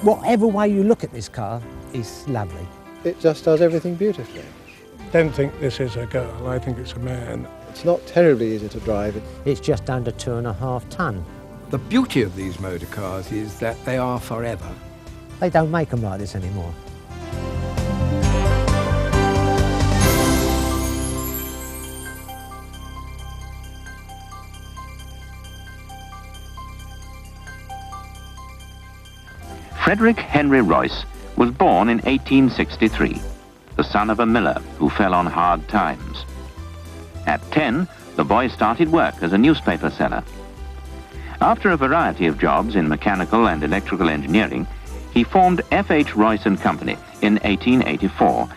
Whatever way you look at this car is lovely. It just does everything beautifully. Don't think this is a girl, I think it's a man. It's not terribly easy to drive. It's just under 2.5 tonne. The beauty of these motor cars is that they are forever. They don't make them like this anymore. Frederick Henry Royce was born in 1863, the son of a miller who fell on hard times. At 10, the boy started work as a newspaper seller. After a variety of jobs in mechanical and electrical engineering, he formed F.H. Royce and Company in 1884.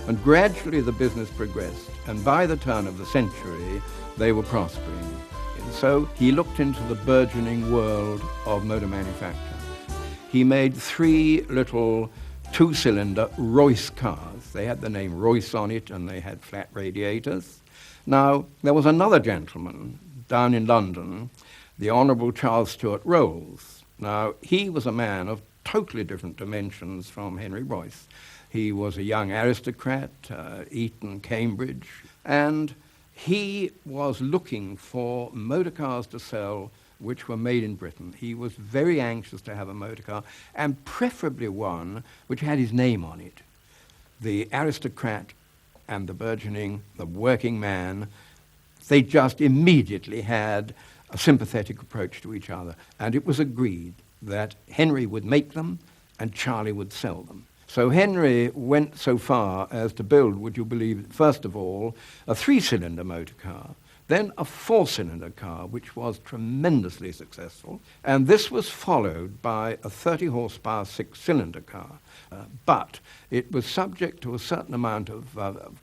And gradually the business progressed, and by the turn of the century, they were prospering. And so he looked into the burgeoning world of motor manufacture. He made 3 little 2-cylinder Royce cars. They had the name Royce on it, and they had flat radiators. Now, there was another gentleman down in London, the Honourable Charles Stuart Rolls. Now, he was a man of totally different dimensions from Henry Royce. He was a young aristocrat, Eton, Cambridge, and he was looking for motor cars to sell which were made in Britain. He was very anxious to have a motor car, and preferably one which had his name on it. The aristocrat and the burgeoning, the working man, they just immediately had a sympathetic approach to each other. And it was agreed that Henry would make them and Charlie would sell them. So Henry went so far as to build, would you believe, first of all, a 3-cylinder motor car, then a 4-cylinder car, which was tremendously successful. And this was followed by a 30-horsepower 6-cylinder car. But it was subject to a certain amount of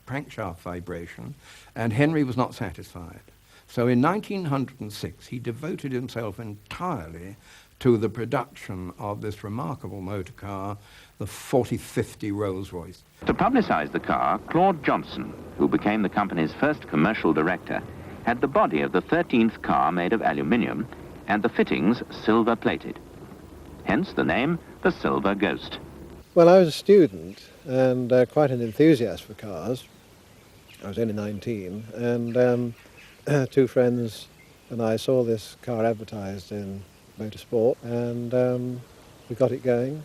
crankshaft vibration, and Henry was not satisfied. So in 1906, he devoted himself entirely to the production of this remarkable motor car, the 4050 Rolls-Royce. To publicize the car, Claude Johnson, who became the company's first commercial director, had the body of the 13th car made of aluminium and the fittings silver-plated. Hence the name, the Silver Ghost. Well, I was a student and quite an enthusiast for cars. I was only 19, and 2 friends and I saw this car advertised in Motorsport, and we got it going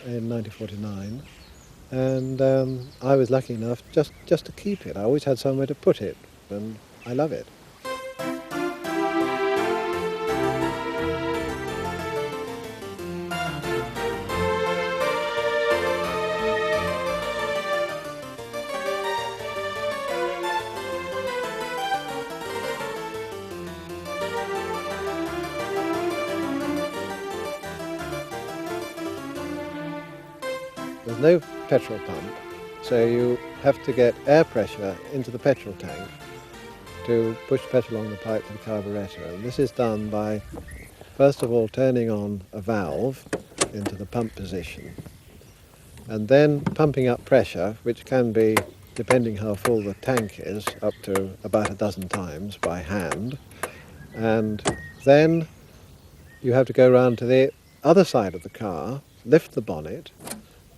in 1949, and I was lucky enough just to keep it. I always had somewhere to put it, and I love it. There's no petrol pump, so you have to get air pressure into the petrol tank to push petrol along the pipe to the carburettor. And this is done by, first of all, turning on a valve into the pump position, and then pumping up pressure, which can be, depending how full the tank is, up to about a dozen times by hand. And then you have to go round to the other side of the car, lift the bonnet,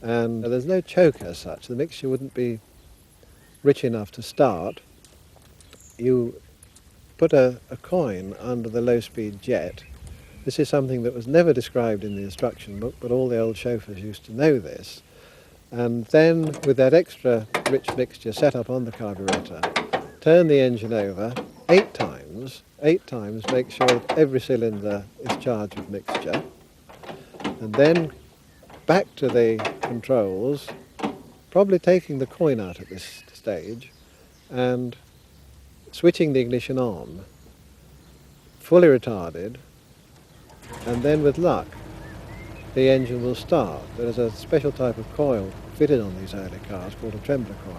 and there's no choke as such. The mixture wouldn't be rich enough to start. You put a coin under the low-speed jet. This is something that was never described in the instruction book, but all the old chauffeurs used to know this. And then, with that extra rich mixture set up on the carburettor, turn the engine over 8 times. 8 times, make sure that every cylinder is charged with mixture. And then back to the controls, probably taking the coin out at this stage, and switching the ignition on, fully retarded, and then with luck the engine will start. There's a special type of coil fitted on these early cars called a trembler coil,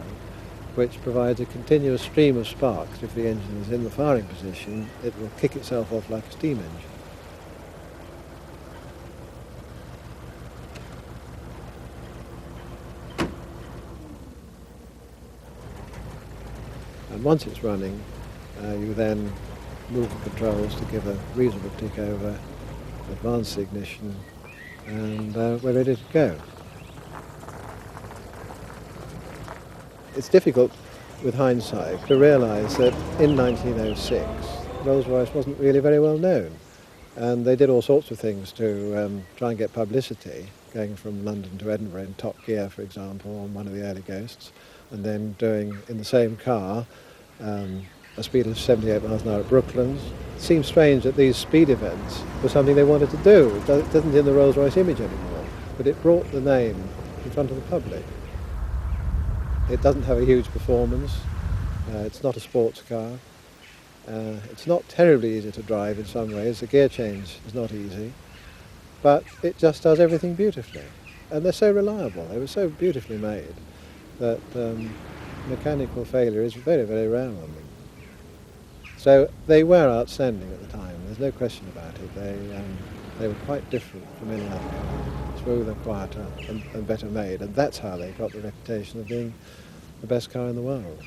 which provides a continuous stream of sparks. If the engine is in the firing position, it will kick itself off like a steam engine. And once it's running, You then move the controls to give a reasonable tick over, advance the ignition, and we're ready to go. It's difficult with hindsight to realise that in 1906 Rolls-Royce wasn't really very well known, and they did all sorts of things to try and get publicity, going from London to Edinburgh in top gear, for example, on one of the early Ghosts, and then doing in the same car a speed of 78 miles an hour at Brooklands. It seems strange that these speed events were something they wanted to do. It doesn't in the Rolls-Royce image anymore, but it brought the name in front of the public. It doesn't have a huge performance. It's not a sports car. It's not terribly easy to drive in some ways. The gear change is not easy, but it just does everything beautifully. And they're so reliable. They were so beautifully made that mechanical failure is very, very rare on them. So they were outstanding at the time. There's no question about it. They were quite different from any other car, smoother, quieter, and better made. And that's how they got the reputation of being the best car in the world.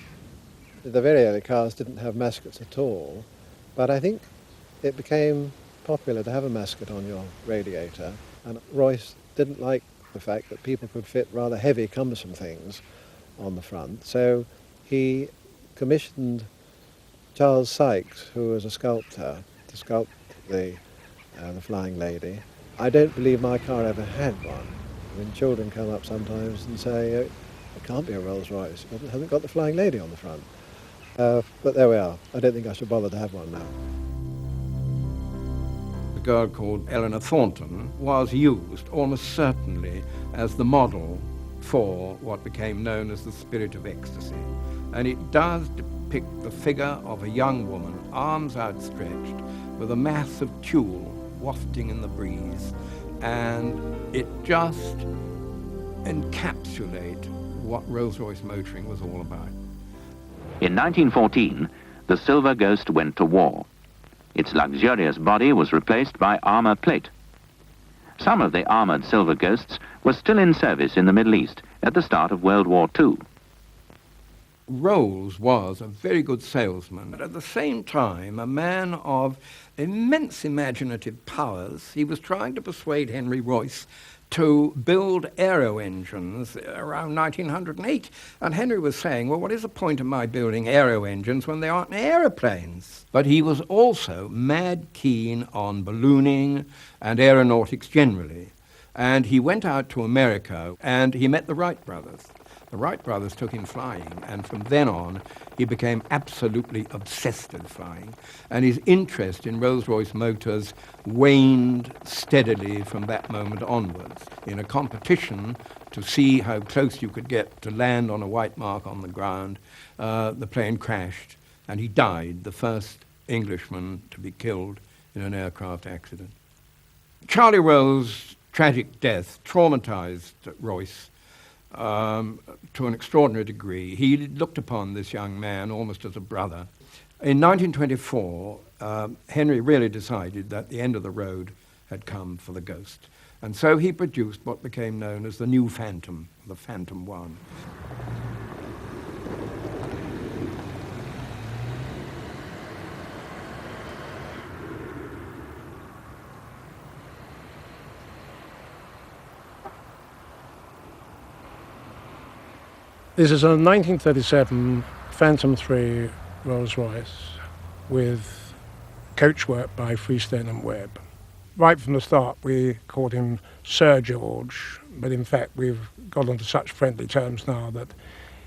The very early cars didn't have mascots at all, but I think it became popular to have a mascot on your radiator, and Royce didn't like the fact that people could fit rather heavy, cumbersome things on the front, so he commissioned Charles Sykes, who was a sculptor, to sculpt the Flying Lady. I don't believe my car ever had one. I mean, children come up sometimes and say, it can't be a Rolls-Royce, it hasn't got the Flying Lady on the front. But there we are. I don't think I should bother to have one now. A girl called Eleanor Thornton was used almost certainly as the model for what became known as the Spirit of Ecstasy. And it does depict the figure of a young woman, arms outstretched, with a mass of tulle wafting in the breeze. And it just encapsulates what Rolls-Royce motoring was all about. In 1914, the Silver Ghost went to war. Its luxurious body was replaced by armor plate. Some of the armored Silver Ghosts were still in service in the Middle East at the start of World War II. Rolls was a very good salesman, but at the same time a man of immense imaginative powers. He was trying to persuade Henry Royce to build aero engines around 1908. And Henry was saying, well, what is the point of my building aero engines when they aren't aeroplanes? But he was also mad keen on ballooning and aeronautics generally. And he went out to America and he met the Wright brothers. The Wright brothers took him flying, and from then on, he became absolutely obsessed with flying. And his interest in Rolls-Royce motors waned steadily from that moment onwards. In a competition to see how close you could get to land on a white mark on the ground, the plane crashed, and he died, the first Englishman to be killed in an aircraft accident. Charlie Rolls' tragic death traumatized Royce to an extraordinary degree. He looked upon this young man almost as a brother. In 1924, Henry really decided that the end of the road had come for the Ghost. And so he produced what became known as the new Phantom, the Phantom One. This is a 1937 Phantom 3 Rolls-Royce with coachwork by Freestone and Webb. Right from the start, we called him Sir George, but in fact we've got onto such friendly terms now that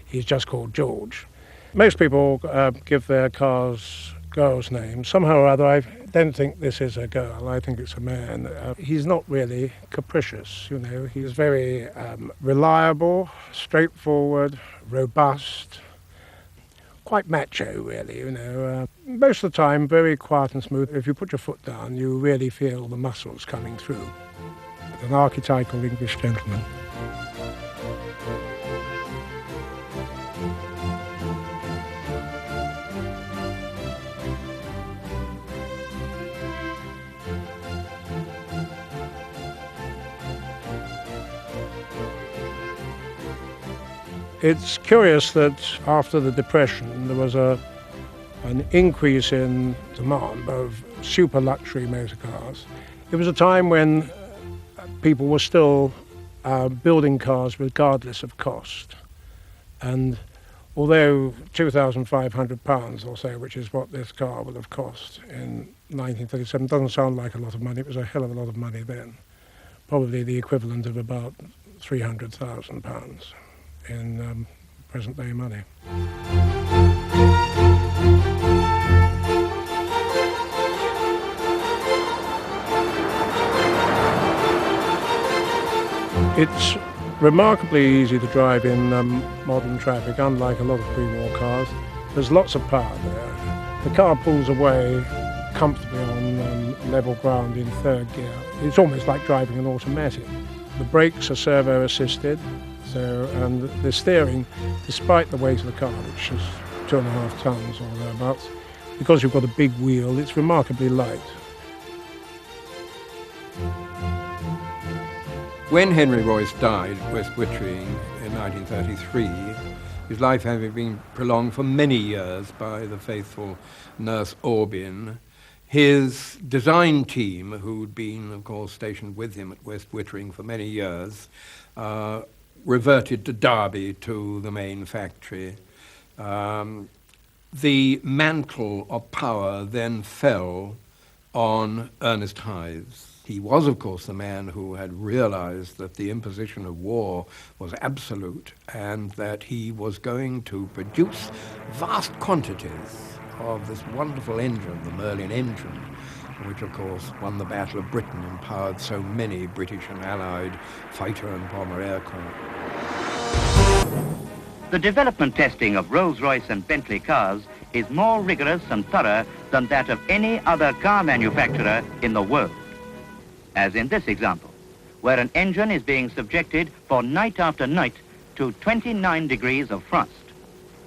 he's just called George. Most people give their cars girls' names. Somehow or other, I don't think this is a girl. I think it's a man. He's not really capricious, you know. He's very reliable, straightforward, robust, quite macho, really, you know. Most of the time, very quiet and smooth. If you put your foot down, you really feel the muscles coming through. An archetypal English gentleman. It's curious that after the Depression there was a an increase in demand of super luxury motor cars. It was a time when people were still building cars regardless of cost. And although £2,500 or so, which is what this car would have cost in 1937, doesn't sound like a lot of money, it was a hell of a lot of money then. Probably the equivalent of about £300,000 in present-day money. It's remarkably easy to drive in modern traffic, unlike a lot of pre-war cars. There's lots of power there. The car pulls away comfortably on level ground in third gear. It's almost like driving an automatic. The brakes are servo-assisted, and the steering, despite the weight of the car, which is 2.5 tons or thereabouts, because you've got a big wheel, it's remarkably light. When Henry Royce died at West Wittering in 1933, his life having been prolonged for many years by the faithful nurse Orbin, his design team, who'd been, of course, stationed with him at West Wittering for many years, reverted to Derby, to the main factory. The mantle of power then fell on Ernest Hythes. He was, of course, the man who had realized that the imposition of war was absolute and that he was going to produce vast quantities of this wonderful engine, the Merlin engine, which, of course, won the Battle of Britain and powered so many British and Allied fighter and bomber aircraft. The development testing of Rolls-Royce and Bentley cars is more rigorous and thorough than that of any other car manufacturer in the world. As in this example, where an engine is being subjected for night after night to 29 degrees of frost,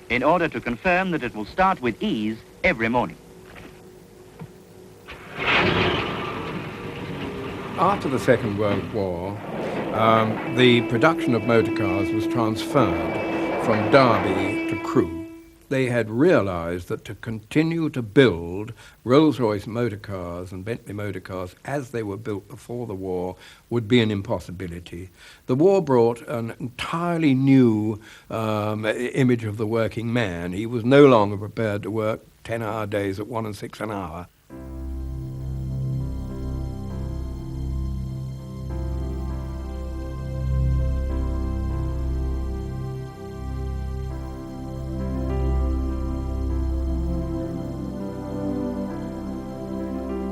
in order to confirm that it will start with ease every morning. After the Second World War, the production of motor cars was transferred from Derby to Crewe. They had realized that to continue to build Rolls-Royce motor cars and Bentley motor cars as they were built before the war would be an impossibility. The war brought an entirely new image of the working man. He was no longer prepared to work 10-hour days at 1 6 an hour.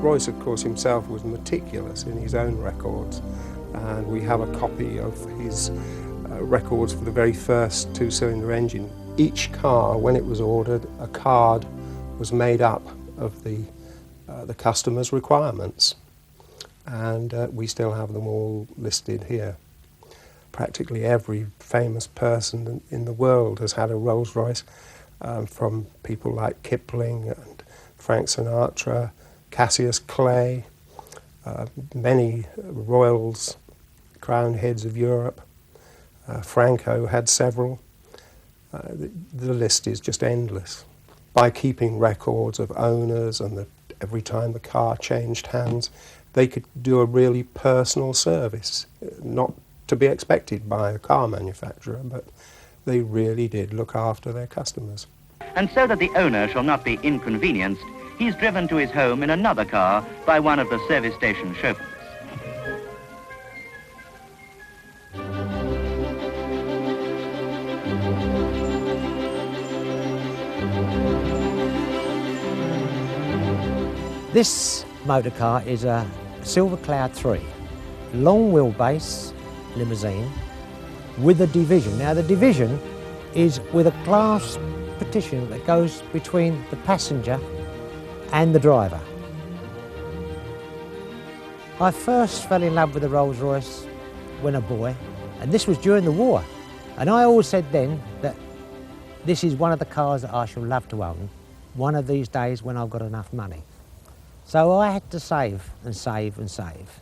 Royce, of course, himself was meticulous in his own records, and we have a copy of his records for the very first two-cylinder engine. Each car, when it was ordered, a card was made up of the customer's requirements, and we still have them all listed here. Practically every famous person in the world has had a Rolls-Royce, from people like Kipling and Frank Sinatra, Cassius Clay, many royals, crowned heads of Europe. Franco had several. The list is just endless. By keeping records of owners and every time the car changed hands, they could do a really personal service, not to be expected by a car manufacturer, but they really did look after their customers. And so that the owner shall not be inconvenienced, he's driven to his home in another car by one of the service station chauffeurs. This motor car is a Silver Cloud 3, long wheelbase limousine with a division. Now the division is with a glass partition that goes between the passenger and the driver. I first fell in love with the Rolls-Royce when a boy, and this was during the war. And I always said then that this is one of the cars that I shall love to own one of these days when I've got enough money. So I had to save and save and save.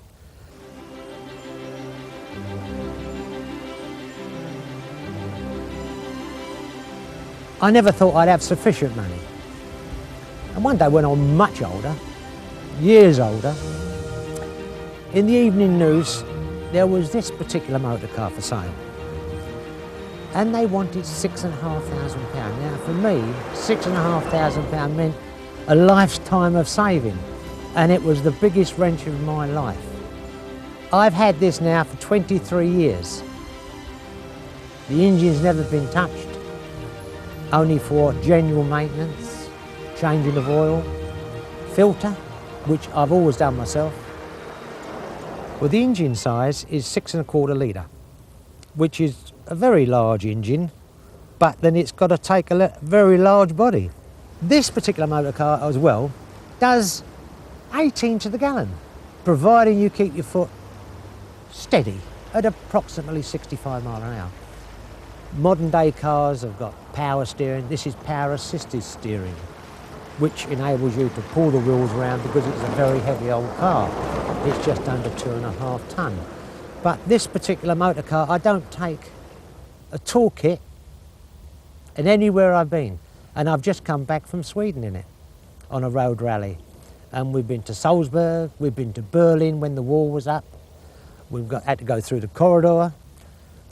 I never thought I'd have sufficient money. And one day when I'm much older, years older, in the evening news, there was this particular motor car for sale. And they wanted £6,500. Now for me, £6,500 meant a lifetime of saving. And it was the biggest wrench of my life. I've had this now for 23 years. The engine's never been touched, only for general maintenance, changing of oil, filter, which I've always done myself. Well, the engine size is 6¼ litre, which is a very large engine, but then it's got to take a very large body. This particular motor car as well does 18 to the gallon, providing you keep your foot steady at approximately 65 miles an hour. Modern day cars have got power steering. This is power assisted steering, which enables you to pull the wheels around because it's a very heavy old car. It's just under 2.5 tonne. But this particular motor car, I don't take a toolkit in anywhere I've been. And I've just come back from Sweden in it on a road rally. And we've been to Salzburg, we've been to Berlin when the wall was up. Had to go through the corridor.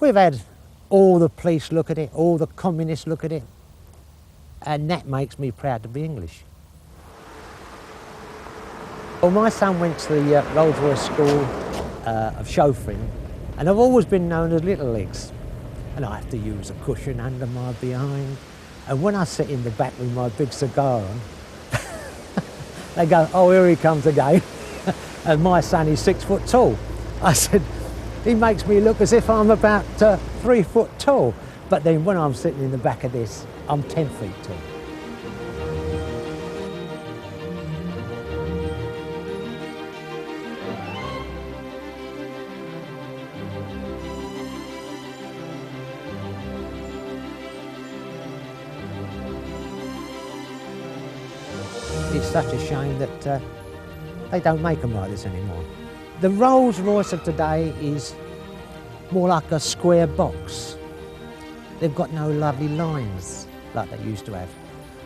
We've had all the police look at it, all the communists look at it. And that makes me proud to be English. Well, my son went to the Rolls-Royce School of Chauffeuring, and I've always been known as Little Legs. And I have to use a cushion under my behind. And when I sit in the back with my big cigar on, they go, oh, here he comes again. And my son is 6 foot tall. I said, he makes me look as if I'm about 3 foot tall. But then when I'm sitting in the back of this, I'm 10 feet tall. It's such a shame that they don't make them like this anymore. The Rolls-Royce of today is more like a square box. They've got no lovely lines like they used to have,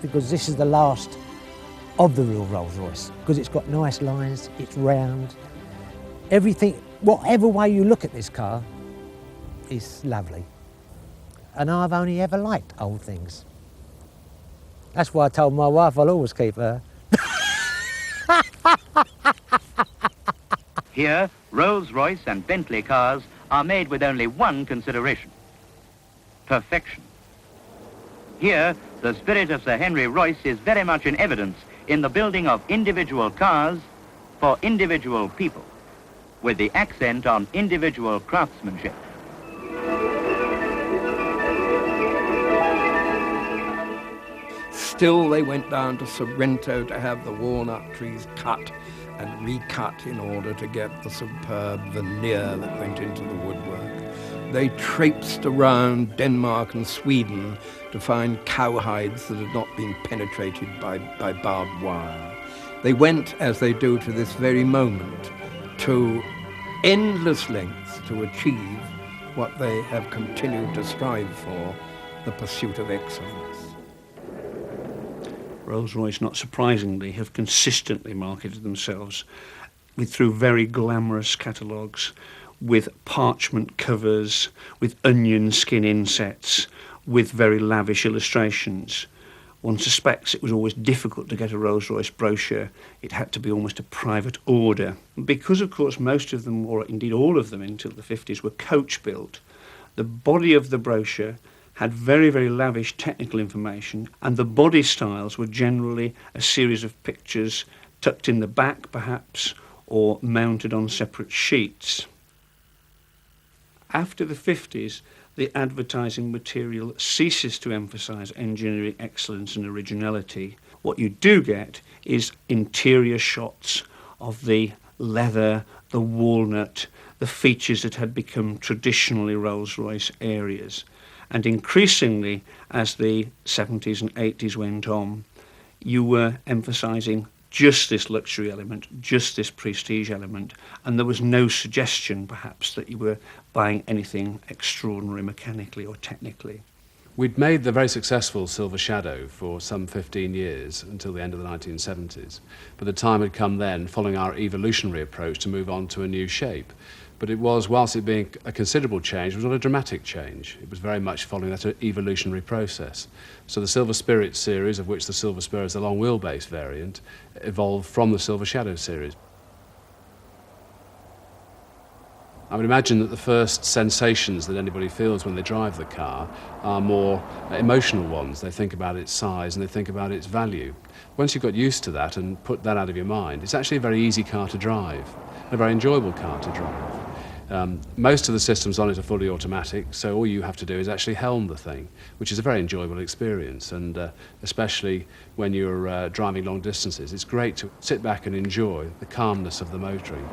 because this is the last of the real Rolls-Royce, because it's got nice lines, it's round. Everything, whatever way you look at this car, is lovely. And I've only ever liked old things. That's why I told my wife I'll always keep her. Here, Rolls-Royce and Bentley cars are made with only one consideration: perfection. Here, the spirit of Sir Henry Royce is very much in evidence in the building of individual cars for individual people, with the accent on individual craftsmanship. Still, they went down to Sorrento to have the walnut trees cut and recut in order to get the superb veneer that went into the woodwork. They traipsed around Denmark and Sweden to find cowhides that had not been penetrated by barbed wire. They went, as they do to this very moment, to endless lengths to achieve what they have continued to strive for, the pursuit of excellence. Rolls-Royce, not surprisingly, have consistently marketed themselves through very glamorous catalogues, with parchment covers, with onion skin insets, with very lavish illustrations. One suspects it was always difficult to get a Rolls-Royce brochure. It had to be almost a private order. Because, of course, most of them, or indeed all of them until the 50s, were coach-built, the body of the brochure had very, very lavish technical information, and the body styles were generally a series of pictures tucked in the back, perhaps, or mounted on separate sheets. After the 50s, the advertising material ceases to emphasise engineering excellence and originality. What you do get is interior shots of the leather, the walnut, the features that had become traditionally Rolls-Royce areas. And increasingly, as the 70s and 80s went on, you were emphasising just this luxury element, just this prestige element, and there was no suggestion, perhaps, that you were buying anything extraordinary mechanically or technically. We'd made the very successful Silver Shadow for some 15 years, until the end of the 1970s. But the time had come then, following our evolutionary approach, to move on to a new shape. But it was, whilst it being a considerable change, it was not a dramatic change. It was very much following that evolutionary process. So the Silver Spirit series, of which the Silver Spur is the long wheelbase variant, evolved from the Silver Shadow series. I would imagine that the first sensations that anybody feels when they drive the car are more emotional ones. They think about its size and they think about its value. Once you've got used to that and put that out of your mind, it's actually a very easy car to drive, a very enjoyable car to drive. Most of the systems on it are fully automatic, so all you have to do is actually helm the thing, which is a very enjoyable experience, and especially when you're driving long distances, it's great to sit back and enjoy the calmness of the motoring.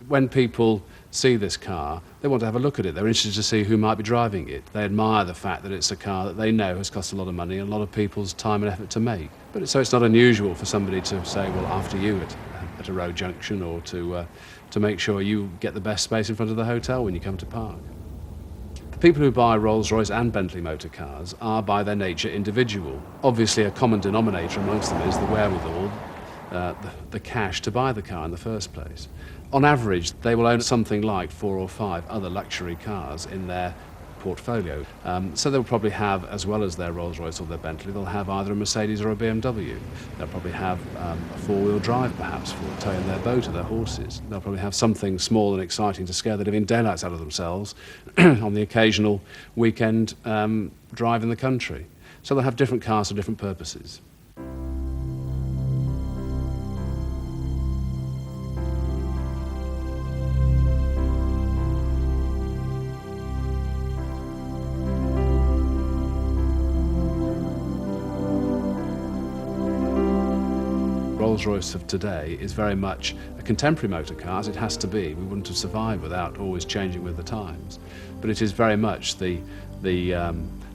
When people see this car, they want to have a look at it. They're interested to see who might be driving it. They admire the fact that it's a car that they know has cost a lot of money and a lot of people's time and effort to make. But so it's not unusual for somebody to say, well, after you at a road junction, or to make sure you get the best space in front of the hotel when you come to park. The people who buy Rolls-Royce and Bentley motor cars are by their nature individual. Obviously a common denominator amongst them is the wherewithal, the cash to buy the car in the first place. On average, they will own something like 4 or 5 other luxury cars in their portfolio. So they'll probably have, as well as their Rolls-Royce or their Bentley, they'll have either a Mercedes or a BMW. They'll probably have a 4-wheel drive, perhaps, for towing their boat or their horses. They'll probably have something small and exciting to scare the living daylights out of themselves on the occasional weekend drive in the country. So they'll have different cars for different purposes. Rolls-Royce of today is very much a contemporary motor car, as it has to be. We wouldn't have survived without always changing with the times. But it is very much the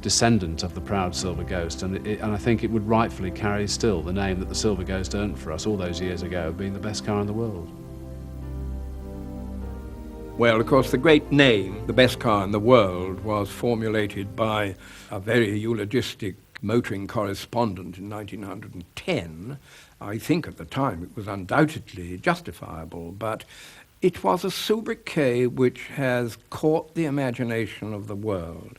descendant of the proud Silver Ghost, and I think it would rightfully carry still the name that the Silver Ghost earned for us all those years ago of being the best car in the world. Well, of course, the great name, the best car in the world, was formulated by a very eulogistic motoring correspondent in 1910. I think at the time it was undoubtedly justifiable, but it was a sobriquet which has caught the imagination of the world.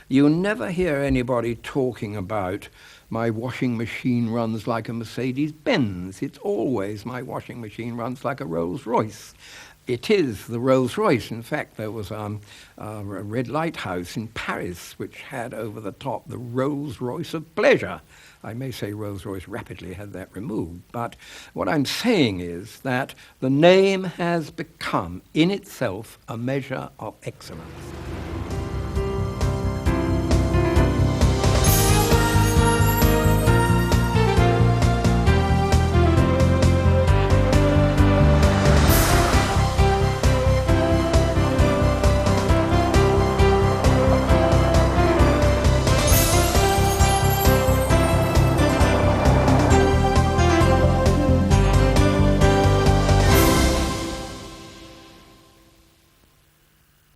You never hear anybody talking about my washing machine runs like a Mercedes-Benz. It's always my washing machine runs like a Rolls-Royce. It is the Rolls-Royce. In fact, there was a red lighthouse in Paris which had over the top the Rolls-Royce of pleasure. I may say Rolls-Royce rapidly had that removed, but what I'm saying is that the name has become in itself a measure of excellence.